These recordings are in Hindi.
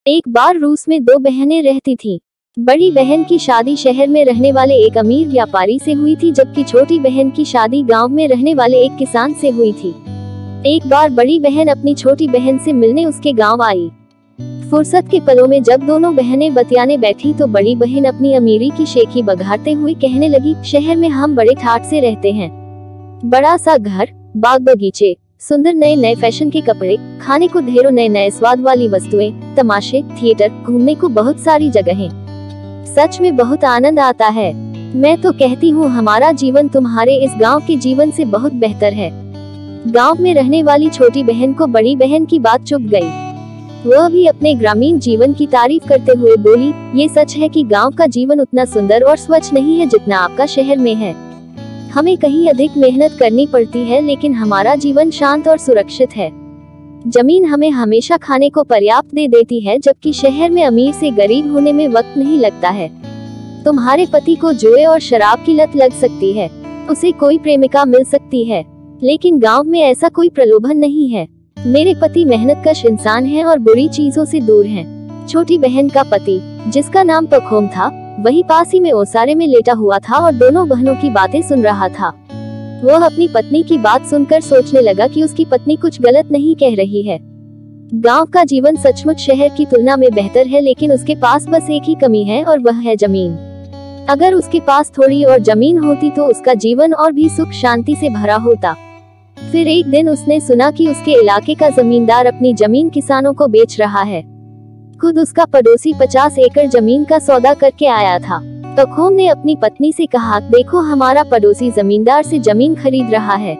एक बार रूस में दो बहनें रहती थीं। बड़ी बहन की शादी शहर में रहने वाले एक अमीर व्यापारी से हुई थी, जबकि छोटी बहन की शादी गांव में रहने वाले एक किसान से हुई थी। एक बार बड़ी बहन अपनी छोटी बहन से मिलने उसके गांव आई। फुर्सत के पलों में जब दोनों बहनें बतियाने बैठी तो बड़ी बहन अपनी अमीरी की शेखी बघारते हुए कहने लगी, शहर में हम बड़े ठाठ से रहते हैं। बड़ा सा घर, बाग बगीचे, सुंदर नए नए फैशन के कपड़े, खाने को ढेरों नए नए स्वाद वाली वस्तुएं, तमाशे, थिएटर, घूमने को बहुत सारी जगहें। सच में बहुत आनंद आता है। मैं तो कहती हूँ हमारा जीवन तुम्हारे इस गांव के जीवन से बहुत बेहतर है। गांव में रहने वाली छोटी बहन को बड़ी बहन की बात चुभ गई। वह भी अपने ग्रामीण जीवन की तारीफ करते हुए बोली, ये सच है कि गांव का जीवन उतना सुंदर और स्वच्छ नहीं है जितना आपका शहर में है। हमें कहीं अधिक मेहनत करनी पड़ती है, लेकिन हमारा जीवन शांत और सुरक्षित है। जमीन हमें हमेशा खाने को पर्याप्त दे देती है, जबकि शहर में अमीर से गरीब होने में वक्त नहीं लगता है। तुम्हारे पति को जुए और शराब की लत लग सकती है, उसे कोई प्रेमिका मिल सकती है, लेकिन गांव में ऐसा कोई प्रलोभन नहीं है। मेरे पति मेहनतकश इंसान हैं और बुरी चीजों से दूर हैं। छोटी बहन का पति, जिसका नाम पखोम था, वही पास ही में ओसारे में लेटा हुआ था और दोनों बहनों की बातें सुन रहा था। वह अपनी पत्नी की बात सुनकर सोचने लगा कि उसकी पत्नी कुछ गलत नहीं कह रही है। गांव का जीवन सचमुच शहर की तुलना में बेहतर है, लेकिन उसके पास बस एक ही कमी है और वह है जमीन। अगर उसके पास थोड़ी और जमीन होती तो उसका जीवन और भी सुख शांति से भरा होता। फिर एक दिन उसने सुना कि उसके इलाके का जमींदार अपनी जमीन किसानों को बेच रहा है। खुद उसका पड़ोसी 50 एकड़ जमीन का सौदा करके आया था। पखोम ने अपनी पत्नी से कहा, देखो हमारा पड़ोसी जमींदार से जमीन खरीद रहा है,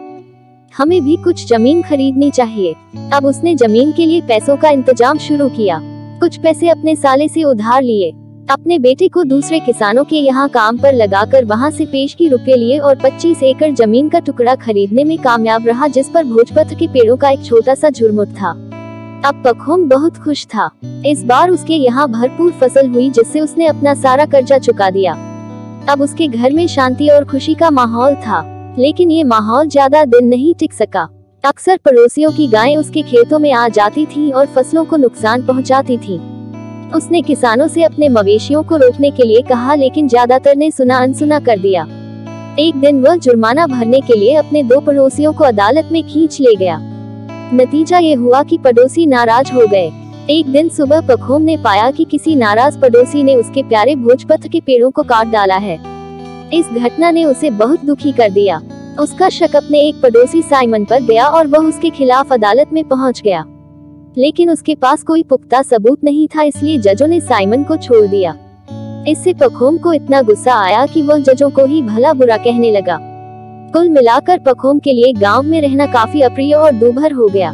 हमें भी कुछ जमीन खरीदनी चाहिए। अब उसने जमीन के लिए पैसों का इंतजाम शुरू किया। कुछ पैसे अपने साले से उधार लिए, अपने बेटे को दूसरे किसानों के यहाँ काम पर लगाकर वहाँ से पेशगी रुपए लिए और 25 एकड़ जमीन का टुकड़ा खरीदने में कामयाब रहा, जिस पर भोजपत्र के पेड़ों का एक छोटा सा झुरमुट था। अब पखोम बहुत खुश था। इस बार उसके यहाँ भरपूर फसल हुई, जिससे उसने अपना सारा कर्जा चुका दिया। अब उसके घर में शांति और खुशी का माहौल था, लेकिन ये माहौल ज्यादा दिन नहीं टिक सका। अक्सर पड़ोसियों की गायें उसके खेतों में आ जाती थीं और फसलों को नुकसान पहुंचाती थीं। उसने किसानों से अपने मवेशियों को रोकने के लिए कहा, लेकिन ज्यादातर ने सुना अनसुना कर दिया। एक दिन वह जुर्माना भरने के लिए अपने दो पड़ोसियों को अदालत में खींच ले गया। नतीजा ये हुआ कि पड़ोसी नाराज हो गए। एक दिन सुबह पखोम ने पाया कि किसी नाराज पड़ोसी ने उसके प्यारे भोजपत्र के पेड़ों को काट डाला है। इस घटना ने उसे बहुत दुखी कर दिया। उसका शक अपने एक पड़ोसी साइमन पर गया और वह उसके खिलाफ अदालत में पहुंच गया, लेकिन उसके पास कोई पुख्ता सबूत नहीं था, इसलिए जजों ने साइमन को छोड़ दिया। इससे पखोम को इतना गुस्सा आया कि वह जजों को ही भला बुरा कहने लगा। कुल मिलाकर पखोम के लिए गांव में रहना काफी अप्रिय और दूभर हो गया।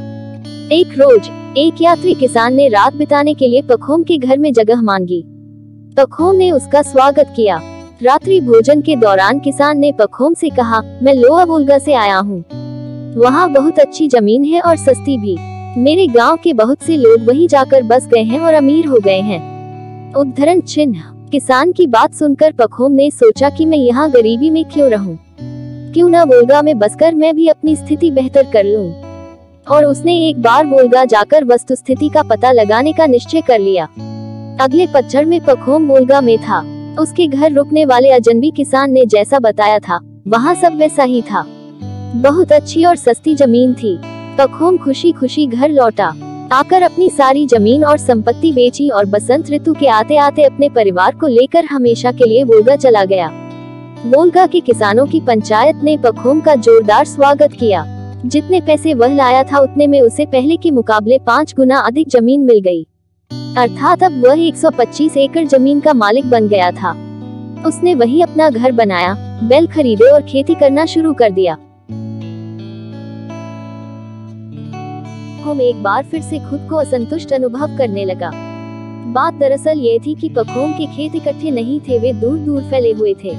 एक रोज एक यात्री किसान ने रात बिताने के लिए पखोम के घर में जगह मांगी। पखोम ने उसका स्वागत किया। रात्रि भोजन के दौरान किसान ने पखोम से कहा, मैं लोआ वोल्गा से आया हूँ। वहाँ बहुत अच्छी जमीन है और सस्ती भी। मेरे गांव के बहुत से लोग वहीं जाकर बस गए हैं और अमीर हो गए हैं। उद्धरण चिन्ह। किसान की बात सुनकर पखोम ने सोचा कि मैं यहाँ गरीबी में क्यों रहूं? क्यों ना वोल्गा में बसकर मैं भी अपनी स्थिति बेहतर कर लूं। और उसने एक बार वोल्गा जाकर वस्तुस्थिति का पता लगाने का निश्चय कर लिया। अगले पतझड़ में पखोम वोल्गा में था। उसके घर रुकने वाले अजनबी किसान ने जैसा बताया था, वहाँ सब वैसा ही था। बहुत अच्छी और सस्ती जमीन थी। पखोम खुशी खुशी घर लौटा। आकर अपनी सारी जमीन और संपत्ति बेची और बसंत ऋतु के आते आते अपने परिवार को लेकर हमेशा के लिए वोल्गा चला गया। वोल्गा के किसानों की पंचायत ने पखोम का जोरदार स्वागत किया। जितने पैसे वह लाया था उतने में उसे पहले के मुकाबले 5 गुना अधिक जमीन मिल गई। अर्थात अब वह 125 एकड़ जमीन का मालिक बन गया था। उसने वहीं अपना घर बनाया, बैल खरीदे और खेती करना शुरू कर दिया। पखोम एक बार फिर से खुद को असंतुष्ट अनुभव करने लगा। बात दरअसल ये थी कि पखोम के खेत इकट्ठे नहीं थे, वे दूर दूर फैले हुए थे।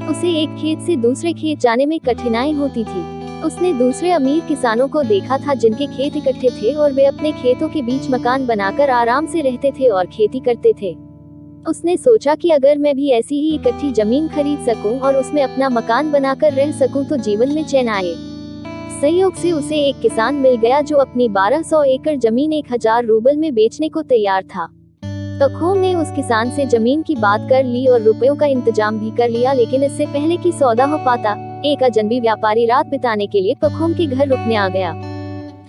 उसे एक खेत से दूसरे खेत जाने में कठिनाई होती थी। उसने दूसरे अमीर किसानों को देखा था जिनके खेत इकट्ठे थे और वे अपने खेतों के बीच मकान बनाकर आराम से रहते थे और खेती करते थे। उसने सोचा कि अगर मैं भी ऐसी ही इकट्ठी जमीन खरीद सकूं और उसमें अपना मकान बनाकर रह सकूं तो जीवन में चैन आए। संयोग से उसे एक किसान मिल गया जो अपनी 1200 एकड़ जमीन 1000 रूबल में बेचने को तैयार था। पखोम ने उस किसान से जमीन की बात कर ली और रुपयों का इंतजाम भी कर लिया, लेकिन इससे पहले कि सौदा हो पाता, एक अजनबी व्यापारी रात बिताने के लिए पखोम के घर रुकने आ गया।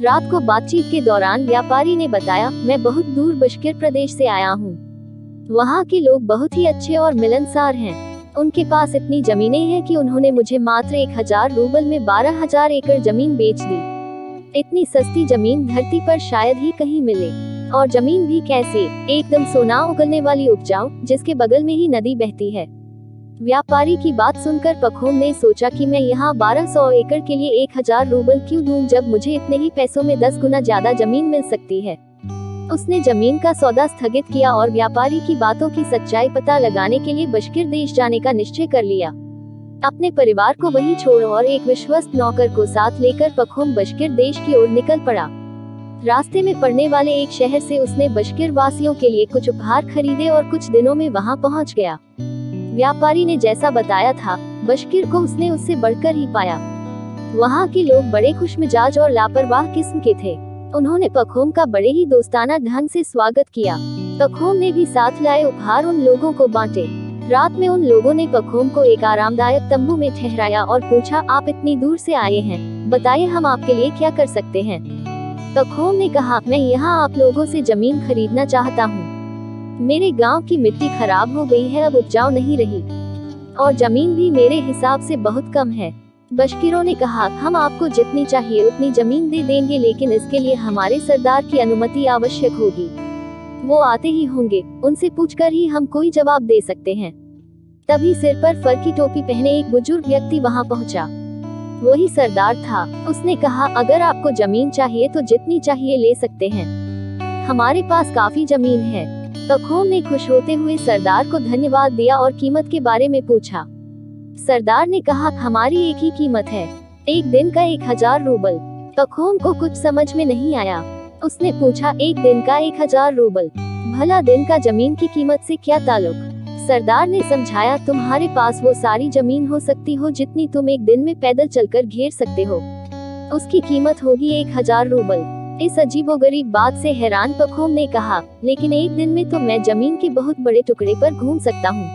रात को बातचीत के दौरान व्यापारी ने बताया, मैं बहुत दूर बशकिर प्रदेश से आया हूँ। वहाँ के लोग बहुत ही अच्छे और मिलनसार हैं। उनके पास इतनी जमीनें हैं कि उन्होंने मुझे मात्र 1000 रूबल में 12,000 एकड़ जमीन बेच दी। इतनी सस्ती जमीन धरती पर शायद ही कहीं मिले, और जमीन भी कैसे, एकदम सोना उगलने वाली उपजाऊ, जिसके बगल में ही नदी बहती है। व्यापारी की बात सुनकर पखोम ने सोचा कि मैं यहाँ 1200 एकड़ के लिए 1000 रूबल क्यों दूं, जब मुझे इतने ही पैसों में 10 गुना ज्यादा जमीन मिल सकती है। उसने जमीन का सौदा स्थगित किया और व्यापारी की बातों की सच्चाई पता लगाने के लिए बशकिर देश जाने का निश्चय कर लिया। अपने परिवार को वहीं छोड़ और एक विश्वस्त नौकर को साथ लेकर पखोम बशकिर देश की ओर निकल पड़ा। रास्ते में पड़ने वाले एक शहर से उसने बशकिर वासियों के लिए कुछ उपहार खरीदे और कुछ दिनों में वहां पहुंच गया। व्यापारी ने जैसा बताया था, बशकिर को उसने उससे बढ़कर ही पाया। वहां के लोग बड़े खुशमिजाज और लापरवाह किस्म के थे। उन्होंने पखोम का बड़े ही दोस्ताना ढंग से स्वागत किया। पखोम ने भी साथ लाए उपहार उन लोगों को बांटे। रात में उन लोगों ने पखोम को एक आरामदायक तंबू में ठहराया और पूछा, आप इतनी दूर से आए हैं, बताइए हम आपके लिए क्या कर सकते हैं। पखोम ने कहा, मैं यहाँ आप लोगों से जमीन खरीदना चाहता हूँ। मेरे गांव की मिट्टी खराब हो गई है, अब उपजाऊ नहीं रही, और जमीन भी मेरे हिसाब से बहुत कम है। बशकिरों ने कहा, हम आपको जितनी चाहिए उतनी जमीन दे देंगे, लेकिन इसके लिए हमारे सरदार की अनुमति आवश्यक होगी। वो आते ही होंगे, उनसे पूछकर ही हम कोई जवाब दे सकते हैं। तभी सिर पर फर की टोपी पहने एक बुजुर्ग व्यक्ति वहां पहुंचा। वही सरदार था। उसने कहा, अगर आपको जमीन चाहिए तो जितनी चाहिए ले सकते हैं, हमारे पास काफी जमीन है। पखोम ने खुश होते हुए सरदार को धन्यवाद दिया और कीमत के बारे में पूछा। सरदार ने कहा, हमारी एक ही कीमत है, एक दिन का 1000 रूबल। पखोम को कुछ समझ में नहीं आया। उसने पूछा, एक दिन का 1000 रूबल, भला दिन का जमीन की कीमत से क्या ताल्लुक। सरदार ने समझाया, तुम्हारे पास वो सारी जमीन हो सकती हो जितनी तुम एक दिन में पैदल चलकर घेर सकते हो, उसकी कीमत होगी 1000 रूबल। इस अजीबोगरीब बात से हैरान पखोम ने कहा, लेकिन एक दिन में तो मैं जमीन के बहुत बड़े टुकड़े पर घूम सकता हूँ,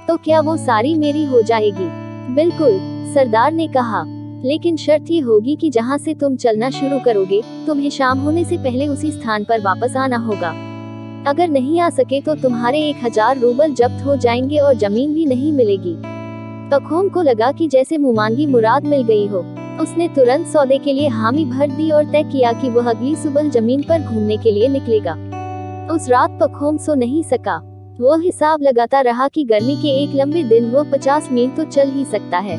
तो क्या वो सारी मेरी हो जाएगी। बिल्कुल, सरदार ने कहा, लेकिन शर्त ये होगी कि जहाँ से तुम चलना शुरू करोगे, तुम्हें शाम होने से पहले उसी स्थान पर वापस आना होगा। अगर नहीं आ सके तो तुम्हारे 1000 रूबल जब्त हो जाएंगे और जमीन भी नहीं मिलेगी। पखोम को लगा कि जैसे मुमांगी मुराद मिल गई हो। उसने तुरंत सौदे के लिए हामी भर दी और तय किया कि वह अगली सुबह जमीन पर घूमने के लिए निकलेगा। उस रात पखोम सो नहीं सका। वो हिसाब लगाता रहा कि गर्मी के एक लंबे दिन वो 50 मील तो चल ही सकता है।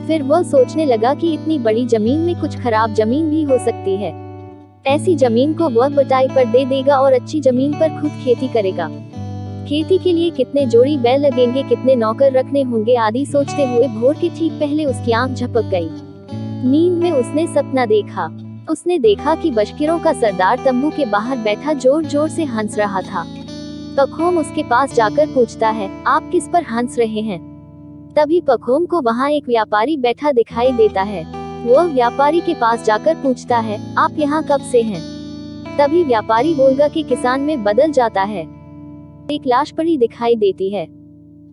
फिर वह सोचने लगा कि इतनी बड़ी जमीन में कुछ खराब जमीन भी हो सकती है। ऐसी जमीन को वह बटाई पर दे देगा और अच्छी जमीन पर खुद खेती करेगा। खेती के लिए कितने जोड़ी बैल लगेंगे, कितने नौकर रखने होंगे आदि सोचते हुए भोर के ठीक पहले उसकी आंख झपक गई। नींद में उसने सपना देखा। उसने देखा कि बशकिरों का सरदार तंबू के बाहर बैठा जोर जोर से हंस रहा था। पखोम उसके पास जाकर पूछता है, आप किस पर हंस रहे हैं। तभी पखोम को वहाँ एक व्यापारी बैठा दिखाई देता है। वह व्यापारी के पास जाकर पूछता है, आप यहाँ कब से हैं। तभी व्यापारी वोल्गा के किसान में बदल जाता है। एक लाश पड़ी दिखाई देती है।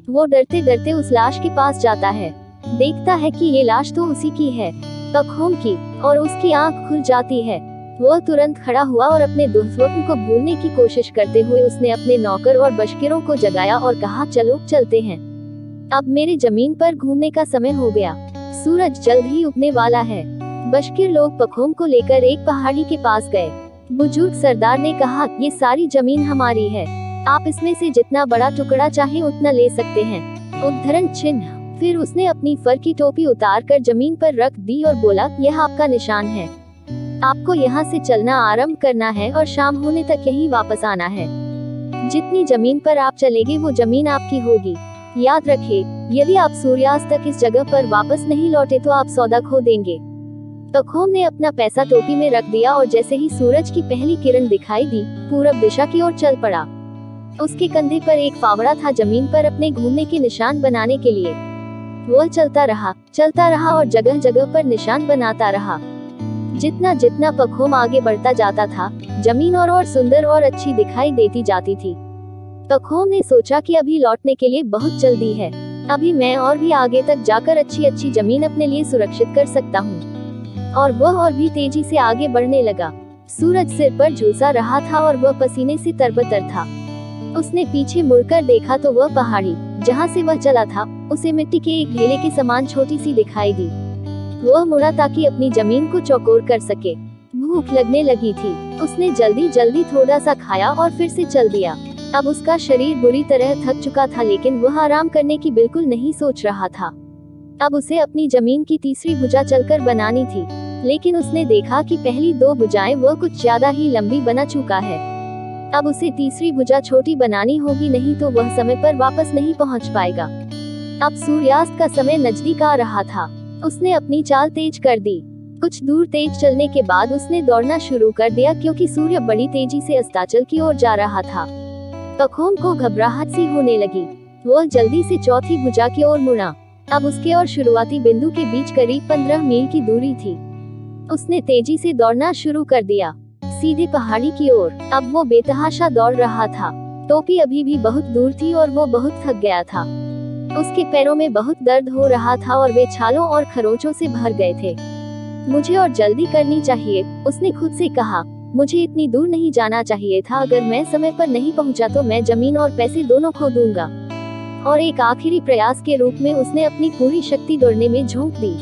वो डरते डरते उस लाश के पास जाता है। देखता है कि ये लाश तो उसी की है, पखोम की, और उसकी आंख खुल जाती है। वह तुरंत खड़ा हुआ और अपने दुस्वप्न को भूलने की कोशिश करते हुए उसने अपने नौकर और बशकिरों को जगाया और कहा, चलो चलते हैं, अब मेरे जमीन पर घूमने का समय हो गया, सूरज जल्द ही उगने वाला है। बशकिर लोग पखोम को लेकर एक पहाड़ी के पास गए। बुजुर्ग सरदार ने कहा, ये सारी जमीन हमारी है, आप इसमें से जितना बड़ा टुकड़ा चाहे उतना ले सकते हैं। उद्धरण चिन्ह। फिर उसने अपनी फर की टोपी उतारकर जमीन पर रख दी और बोला, यह आपका निशान है, आपको यहाँ से चलना आरंभ करना है और शाम होने तक यहीं वापस आना है। जितनी जमीन पर आप चलेंगे वो जमीन आपकी होगी। याद रखें, यदि आप सूर्यास्त तक इस जगह पर वापस नहीं लौटे तो आप सौदा खो देंगे। पखोम ने अपना पैसा टोपी में रख दिया और जैसे ही सूरज की पहली किरण दिखाई दी, पूरब दिशा की ओर चल पड़ा। उसके कंधे पर एक फावड़ा था जमीन पर अपने घूमने के निशान बनाने के लिए। वह चलता रहा और जगह जगह पर निशान बनाता रहा। जितना जितना पखोम आगे बढ़ता जाता था, जमीन और सुंदर और अच्छी दिखाई देती जाती थी। पखोम ने सोचा कि अभी लौटने के लिए बहुत जल्दी है, अभी मैं और भी आगे तक जाकर अच्छी जमीन अपने लिए सुरक्षित कर सकता हूँ। और वह और भी तेजी से आगे बढ़ने लगा। सूरज सिर पर झुलसा रहा था और वह पसीने से तरबतर था। उसने पीछे मुड़कर देखा तो वह पहाड़ी जहाँ से वह चला था उसे मिट्टी के एक ढेले के समान छोटी सी दिखाई दी। वह मुड़ा ताकि अपनी जमीन को चौकोर कर सके। भूख लगने लगी थी। उसने जल्दी थोड़ा सा खाया और फिर से चल दिया। अब उसका शरीर बुरी तरह थक चुका था, लेकिन वह आराम करने की बिल्कुल नहीं सोच रहा था। अब उसे अपनी जमीन की तीसरी भुजा चलकर बनानी थी, लेकिन उसने देखा कि पहली दो भुजाएं वह कुछ ज्यादा ही लंबी बना चुका है। अब उसे तीसरी भुजा छोटी बनानी होगी, नहीं तो वह समय पर वापस नहीं पहुंच पाएगा। अब सूर्यास्त का समय नजदीक आ रहा था। उसने अपनी चाल तेज कर दी। कुछ दूर तेज चलने के बाद उसने दौड़ना शुरू कर दिया, क्योंकि सूर्य बड़ी तेजी से अस्ताचल की ओर जा रहा था। पखोम को घबराहट सी होने लगी। वह जल्दी से चौथी भुजा की ओर मुड़ा। अब उसके और शुरुआती बिंदु के बीच करीब 15 मील की दूरी थी। उसने तेजी से दौड़ना शुरू कर दिया, सीधे पहाड़ी की ओर। अब वो बेतहाशा दौड़ रहा था। टोपी अभी भी बहुत दूर थी और वो बहुत थक गया था। उसके पैरों में बहुत दर्द हो रहा था और वे छालों और खरोंचों से भर गए थे। मुझे और जल्दी करनी चाहिए, उसने खुद से कहा। मुझे इतनी दूर नहीं जाना चाहिए था। अगर मैं समय पर नहीं पहुंचा तो मैं जमीन और पैसे दोनों खो दूंगा। और एक आखिरी प्रयास के रूप में उसने अपनी पूरी शक्ति दौड़ने में झोंक दी।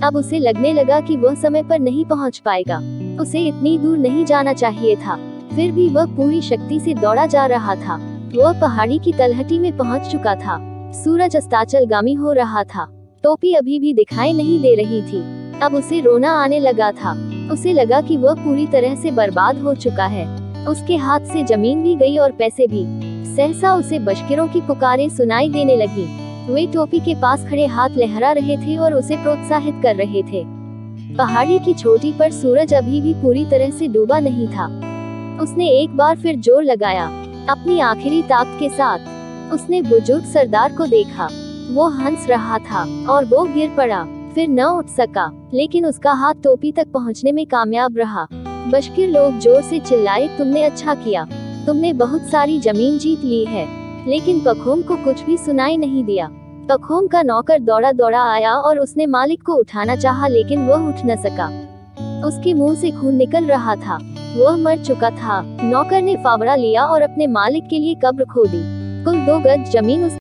अब उसे लगने लगा कि वह समय पर नहीं पहुंच पाएगा। उसे इतनी दूर नहीं जाना चाहिए था, फिर भी वह पूरी शक्ति से दौड़ा जा रहा था। वह पहाड़ी की तलहटी में पहुंच चुका था। सूरज अस्ताचलगामी हो रहा था। टोपी अभी भी दिखाई नहीं दे रही थी। अब उसे रोना आने लगा था। उसे लगा कि वह पूरी तरह से बर्बाद हो चुका है। उसके हाथ से जमीन भी गई और पैसे भी। सहसा उसे बशकीरों की पुकारें सुनाई देने लगी। वे टोपी के पास खड़े हाथ लहरा रहे थे और उसे प्रोत्साहित कर रहे थे। पहाड़ी की चोटी पर सूरज अभी भी पूरी तरह से डूबा नहीं था। उसने एक बार फिर जोर लगाया, अपनी आखिरी ताकत के साथ। उसने बुजुर्ग सरदार को देखा। वो हंस रहा था और वो गिर पड़ा, फिर न उठ सका, लेकिन उसका हाथ टोपी तक पहुंचने में कामयाब रहा। बशकीर लोग जोर से चिल्लाए, तुमने अच्छा किया, तुमने बहुत सारी जमीन जीत ली है। लेकिन पखोम को कुछ भी सुनाई नहीं दिया। पखोम का नौकर दौड़ा आया और उसने मालिक को उठाना चाहा, लेकिन वह उठ न सका। उसके मुंह से खून निकल रहा था। वह मर चुका था। नौकर ने फावड़ा लिया और अपने मालिक के लिए कब्र खोदी। कुल 2 गज जमीन